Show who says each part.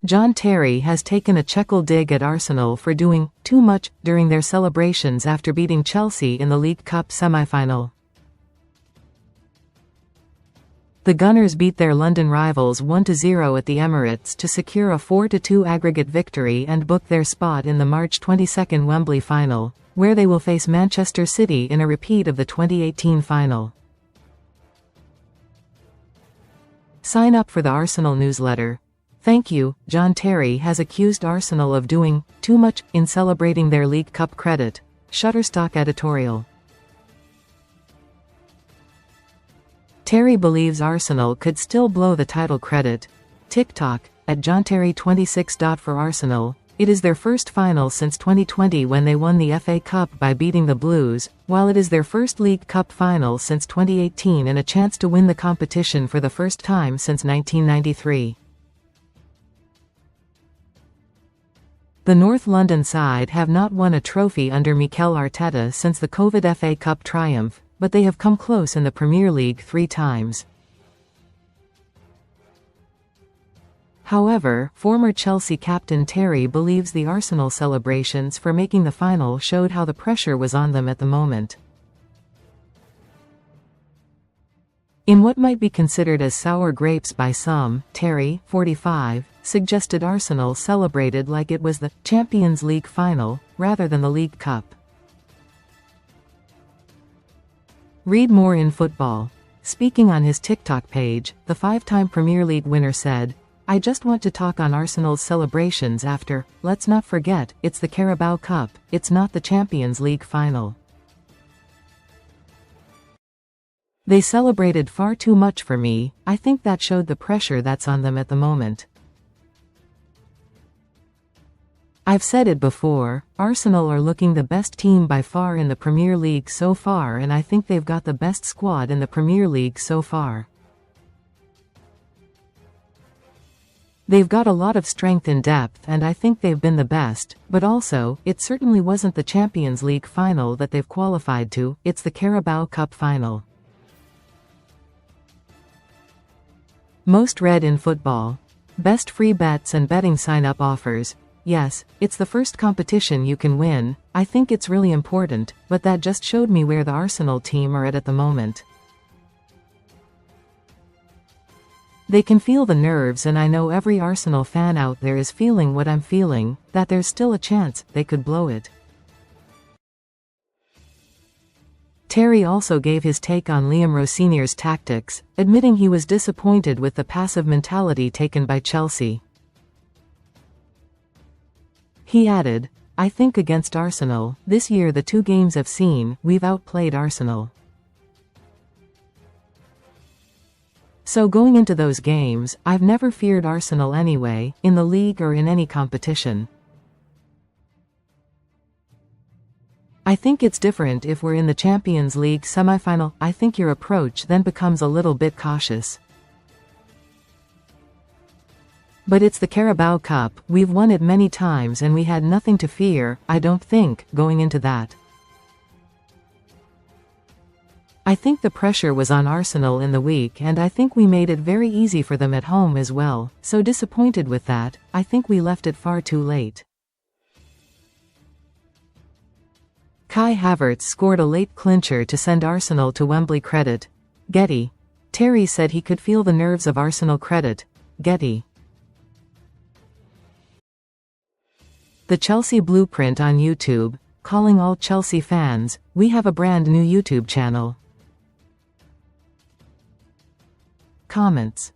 Speaker 1: John Terry has taken a chekyl dig at Arsenal for doing too much during their celebrations after beating Chelsea in the League Cup semi-final. The Gunners beat their London rivals 1-0 at the Emirates to secure a 4-2 aggregate victory and book their spot in the March 22 Wembley final, where they will face Manchester City in a repeat of the 2018 final. Sign up for the Arsenal newsletter. Thank you. John Terry has accused Arsenal of doing too much in celebrating their League Cup credit. Shutterstock Editorial. Terry believes Arsenal could still blow the title credit. TikTok, @JohnTerry26. For Arsenal, it is their first final since 2020 when they won the FA Cup by beating the Blues, while it is their first League Cup final since 2018 and a chance to win the competition for the first time since 1993. The North London side have not won a trophy under Mikel Arteta since the COVID FA Cup triumph, but they have come close in the Premier League 3 times. However, former Chelsea captain Terry believes the Arsenal celebrations for making the final showed how the pressure was on them at the moment. In what might be considered as sour grapes by some, Terry, 45, suggested Arsenal celebrated like it was the Champions League final, rather than the League Cup. Read more in football. Speaking on his TikTok page, the 5-time Premier League winner said, "I just want to talk on Arsenal's celebrations after, let's not forget, it's the Carabao Cup, it's not the Champions League final. They celebrated far too much for me. I think that showed the pressure that's on them at the moment. I've said it before, Arsenal are looking the best team by far in the Premier League so far, and I think they've got the best squad in the Premier League so far. They've got a lot of strength in depth and I think they've been the best, but also, it certainly wasn't the Champions League final that they've qualified to, it's the Carabao Cup final." Most read in football. Best free bets and betting sign-up offers. Yes, it's the first competition you can win. I think it's really important, but that just showed me where the Arsenal team are at the moment. They can feel the nerves, and I know every Arsenal fan out there is feeling what I'm feeling, that there's still a chance they could blow it. Terry also gave his take on Liam Rossinière's tactics, admitting he was disappointed with the passive mentality taken by Chelsea. He added, "I think against Arsenal, this year the 2 games I've seen, we've outplayed Arsenal. So going into those games, I've never feared Arsenal anyway, in the league or in any competition. I think it's different if we're in the Champions League semi-final. I think your approach then becomes a little bit cautious. But it's the Carabao Cup, we've won it many times and we had nothing to fear, I don't think, going into that. I think the pressure was on Arsenal in the week and I think we made it very easy for them at home as well, so disappointed with that, I think we left it far too late." Kai Havertz scored a late clincher to send Arsenal to Wembley. Credit. Getty. Terry said he could feel the nerves of Arsenal. Credit. Getty. The Chelsea Blueprint on YouTube, calling all Chelsea fans, we have a brand new YouTube channel. Comments.